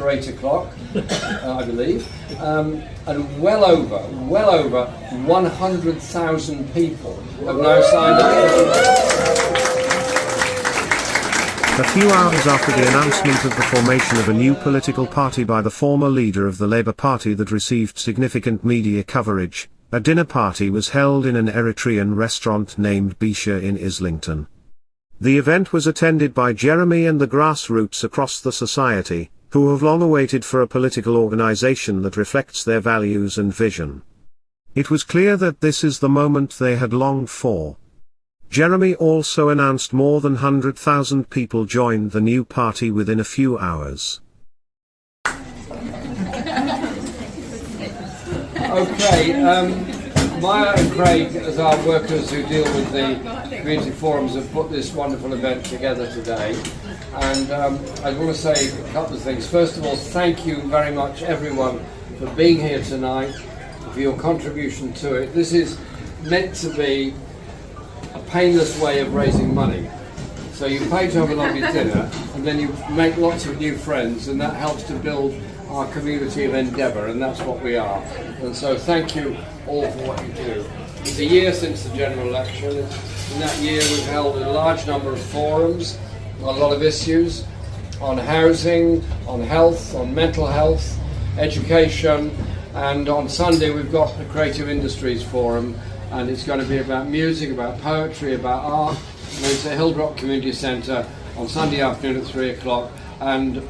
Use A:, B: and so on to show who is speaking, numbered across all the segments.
A: 8 o'clock, I believe, and well over 100,000 people have now signed up.
B: A few hours after the announcement of the formation of a new political party by the former leader of the Labour Party that received significant media coverage, a dinner party was held in an Eritrean restaurant named Bisha in Islington. The event was attended by Jeremy and the grassroots across the society, who have long awaited for a political organisation that reflects their values and vision. It was clear that this is the moment they had longed for. Jeremy also announced more than 100,000 people joined the new party within a few hours.
A: Okay, Maya and Craig, as our workers who deal with the community forums, have put this wonderful event together today. And I want to say a couple of things. First of all, thank you very much, everyone, for being here tonight, for your contribution to it. This is meant to be a painless way of raising money. So you pay to have a lovely dinner, and then you make lots of new friends, and that helps to build our community of endeavour, and that's what we are. And so thank you all for what you do. It's a year since the general election. In that year we've held a large number of forums on a lot of issues, on housing, on health, on mental health, education, and on Sunday we've got the Creative Industries Forum, and it's going to be about music, about poetry, about art. And it's at Hillbrook Community Centre on Sunday afternoon at 3 o'clock, and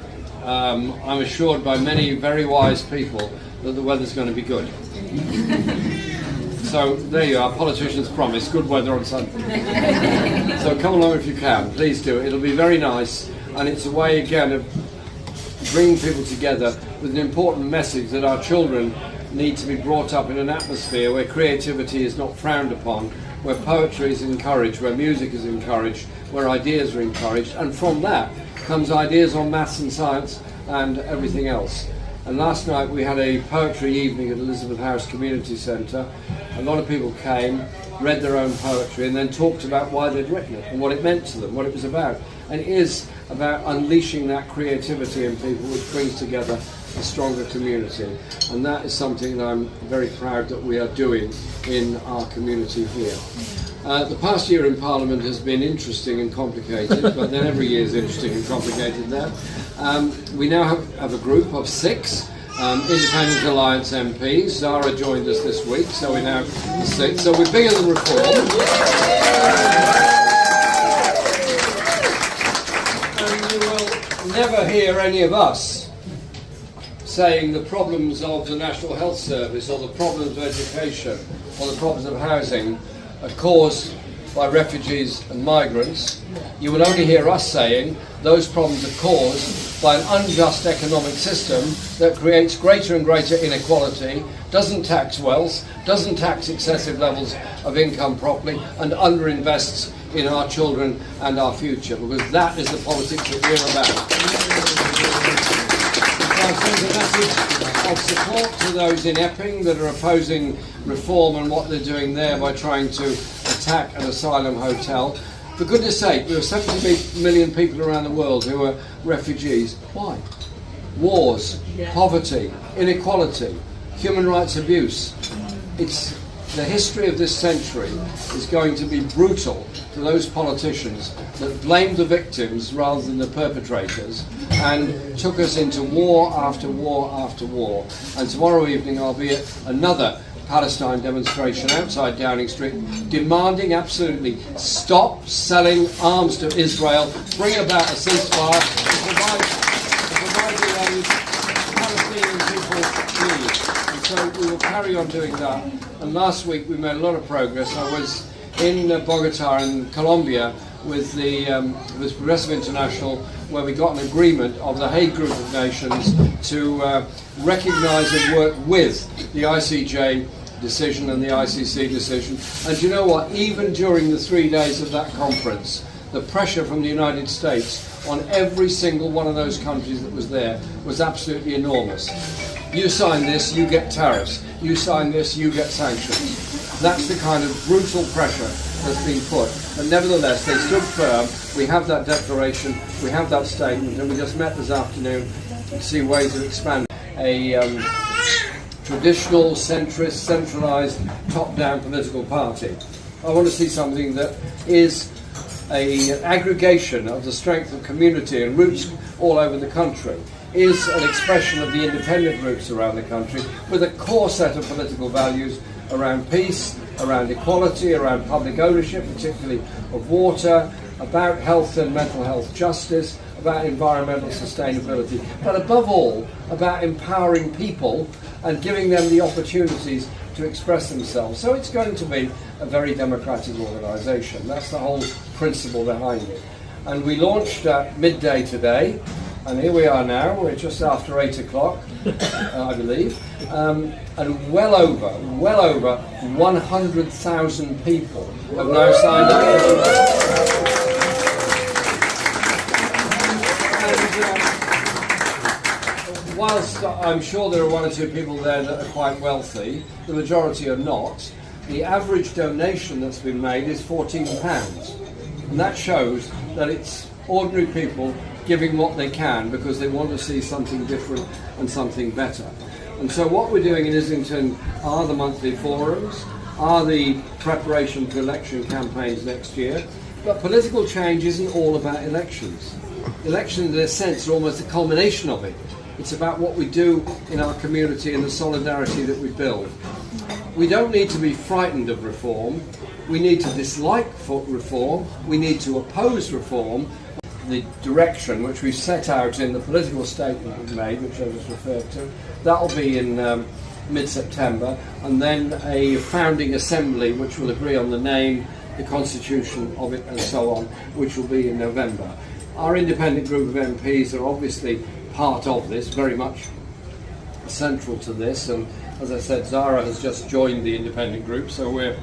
A: I'm assured by many very wise people that the weather's going to be good. So there you are, politicians promise good weather on Sunday. So come along if you can, please do. It'll be very nice, and it's a way again of bringing people together with an important message that our children need to be brought up in an atmosphere where creativity is not frowned upon, where poetry is encouraged, where music is encouraged, where ideas are encouraged, and from that comes ideas on maths and science and everything else. And last night we had a poetry evening at Elizabeth House Community Centre. A lot of people came, read their own poetry, and then talked about why they'd written it and what it meant to them, what it was about. And it is about unleashing that creativity in people, which brings together a stronger community. And that is something that I'm very proud that we are doing in our community here. The past year in Parliament has been interesting and complicated, but then every year is interesting and complicated there. We now have a group of 6 Independent Alliance MPs. Zara joined us this week, so we're now 6. So we're bigger than Reform. And you will never hear any of us saying the problems of the National Health Service or the problems of education or the problems of housing are caused by refugees and migrants. You will only hear us saying those problems are caused by an unjust economic system that creates greater and greater inequality, doesn't tax wealth, doesn't tax excessive levels of income properly, and underinvests in our children and our future, because that is the politics that we're about. So I send a message of support to those in Epping that are opposing reform and what they're doing there by trying to attack an asylum hotel. For goodness sake, there are 70 million people around the world who are refugees. Why? Wars, poverty, inequality, human rights abuse. It's the history of this century is going to be brutal to those politicians that blamed the victims rather than the perpetrators and took us into war after war after war. And tomorrow evening I'll be at another Palestine demonstration outside Downing Street, demanding absolutely stop selling arms to Israel, bring about a ceasefire, to provide the aid Palestinian people need. And so we will carry on doing that. And last week we made a lot of progress. I was in Bogota in Colombia with with Progressive International, where we got an agreement of the Hague Group of Nations to recognise and work with the ICJ decision and the ICC decision. And you know what? Even during the 3 days of that conference, the pressure from the United States on every single one of those countries that was there was absolutely enormous. You sign this, you get tariffs. You sign this, you get sanctions. That's the kind of brutal pressure that's been put. But nevertheless, they stood firm. We have that declaration, we have that statement, and we just met this afternoon see ways of expanding a traditional, centrist, centralised, top-down political party. I want to see something that is an aggregation of the strength of community and roots all over the country, is an expression of the independent roots around the country, with a core set of political values around peace, around equality, around public ownership, particularly of water, about health and mental health justice, about environmental sustainability, but above all, about empowering people and giving them the opportunities to express themselves. So it's going to be a very democratic organisation. That's the whole principle behind it. And we launched at midday today, and here we are now. We're just after 8 o'clock, I believe, and well over 100,000 people have now signed up. Whilst I'm sure there are one or two people there that are quite wealthy, the majority are not. The average donation that's been made is £14, and that shows that it's ordinary people giving what they can because they want to see something different and something better. And so what we're doing in Islington are the monthly forums, are the preparation for election campaigns next year, but political change isn't all about elections. Elections, in a sense, are almost the culmination of it. It's about what we do in our community and the solidarity that we build. We don't need to be frightened of reform. We need to dislike reform. We need to oppose reform. The direction which we set out in the political statement we've made, which I was referred to, that'll be in mid-September, and then a founding assembly which will agree on the name, the constitution of it, and so on, which will be in November. Our independent group of MPs are obviously part of this, very much central to this, and as I said, Zara has just joined the independent group, so we're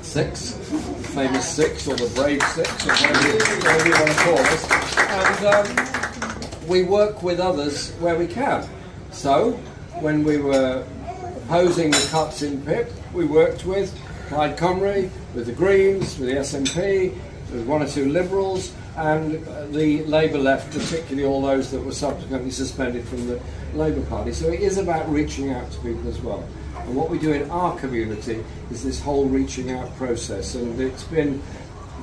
A: 6, the famous 6, or the brave 6, or whatever you want to call us, and we work with others where we can. So when we were opposing the cuts in PIP, we worked with Plaid Cymru, with the Greens, with the SNP, with one or two Liberals, and the Labour left, particularly all those that were subsequently suspended from the Labour Party. So it is about reaching out to people as well. And what we do in our community is this whole reaching out process. And it's been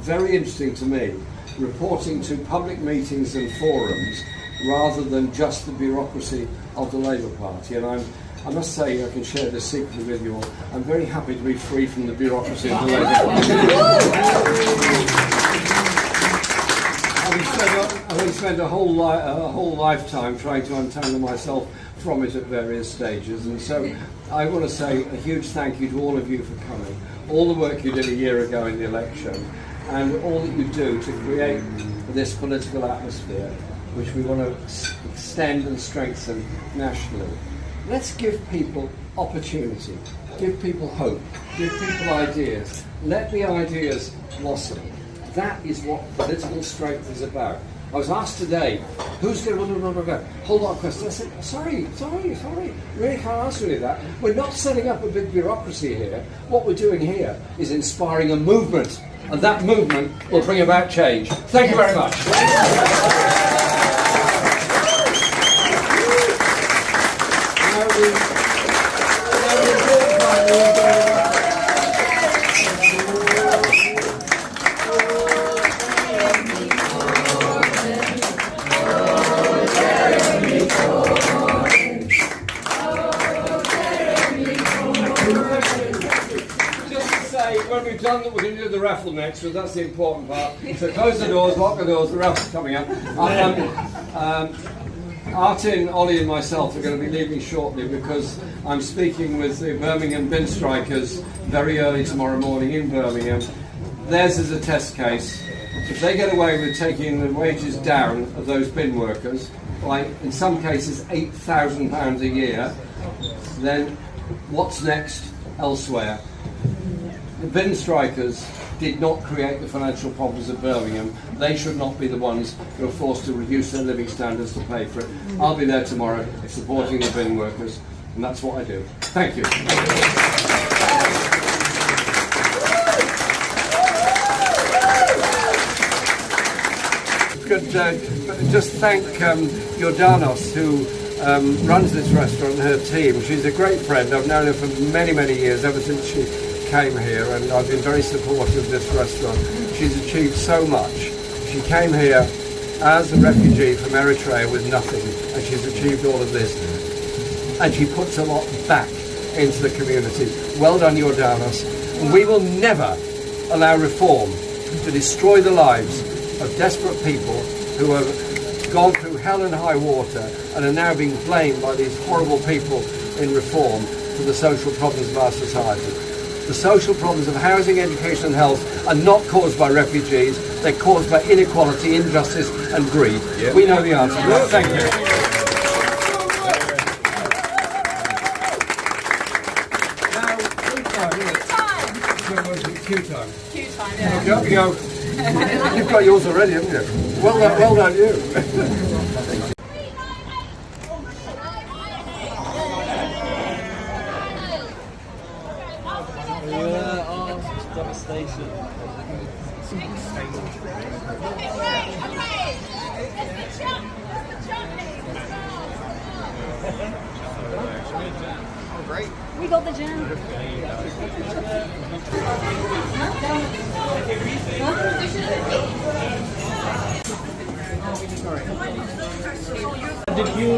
A: very interesting to me, reporting to public meetings and forums rather than just the bureaucracy of the Labour Party. And I must say, I can share this secretly with you all, I'm very happy to be free from the bureaucracy of the Labour Party. Having spent a whole lifetime trying to untangle myself from it at various stages, and so I want to say a huge thank you to all of you for coming, all the work you did a year ago in the election, and all that you do to create this political atmosphere which we want to extend and strengthen nationally. Let's give people opportunity, give people hope, give people ideas, let the ideas blossom. That is what political strength is about. I was asked today, who's going to hold on questions? I said, sorry, really can't answer any of that. We're not setting up a big bureaucracy here. What we're doing here is inspiring a movement, and that movement will bring about change. Thank you very much. When we've done that, we're going to do the raffle next, because that's the important part. So close the doors, lock the doors, the raffle's coming up. Artin, Ollie and myself are going to be leaving shortly because I'm speaking with the Birmingham bin strikers very early tomorrow morning in Birmingham. Theirs is a test case. If they get away with taking the wages down of those bin workers by, in some cases, £8,000 a year, then what's next elsewhere? The bin strikers did not create the financial problems of Birmingham. They should not be the ones who are forced to reduce their living standards to pay for it. I'll be there tomorrow supporting the bin workers, and that's what I do. Thank you. could just thank Jordanos, who runs this restaurant, and her team. She's a great friend. I've known her for many, many years, ever since she came here, and I've been very supportive of this restaurant. She's achieved so much. She came here as a refugee from Eritrea with nothing, and she's achieved all of this. And she puts a lot back into the community. Well done, Jordanos. And we will never allow reform to destroy the lives of desperate people who have gone through hell and high water and are now being blamed by these horrible people in reform for the social problems of our society. The social problems of housing, education and health are not caused by refugees, they're caused by inequality, injustice and greed. Yep. We know the answer. Yep. Thank you. Queue time. Queue time, yeah. Okay, go. You've got yours already, haven't you? Well done you.
C: Devastation.
D: Oh, great. We got the jam.
C: Did you